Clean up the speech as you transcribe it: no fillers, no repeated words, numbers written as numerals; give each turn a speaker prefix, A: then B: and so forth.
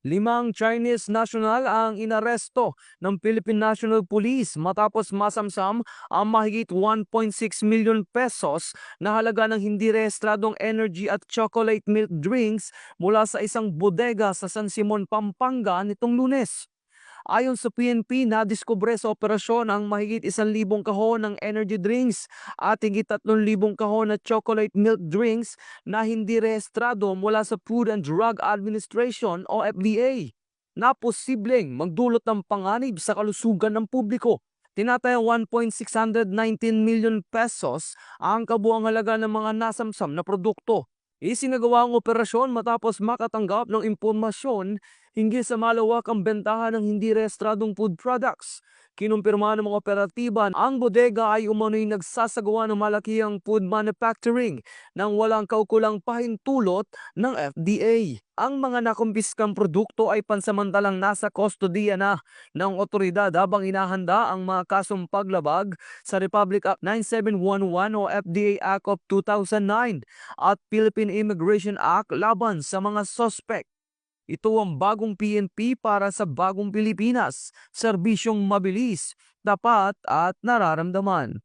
A: Limang Chinese national ang inaresto ng Philippine National Police matapos masamsam ang mahigit 1.6 million pesos na halaga ng hindi rehistradong energy at chocolate milk drinks mula sa isang bodega sa San Simon, Pampanga nitong Lunes. Ayon sa PNP, nadiskubre sa operasyon ang mahigit 1,000 kahon ng energy drinks at higit 3,000 kahon na chocolate milk drinks na hindi rehistrado mula sa Food and Drug Administration o FDA na posibleng magdulot ng panganib sa kalusugan ng publiko. Tinatayang 1.619 million pesos ang kabuang halaga ng mga nasamsam na produkto. Isinagawa ang operasyon matapos makatanggap ng impormasyon hinggil sa malawakang bentahan ng hindi rehistradong food products. Kinumpirma ng mga operatiba ang bodega ay umano'y nagsasagawa ng malakihang food manufacturing nang walang kaukulang pahintulot ng FDA. Ang mga nakumpiskang produkto ay pansamantalang nasa kustodiya na ng otoridad habang inahanda ang mga kasong paglabag sa Republic Act 9711 o FDA Act of 2009 at Philippine Immigration Act laban sa mga sospek. Ito ang bagong PNP para sa bagong Pilipinas, serbisyong mabilis, tapat at nararamdaman.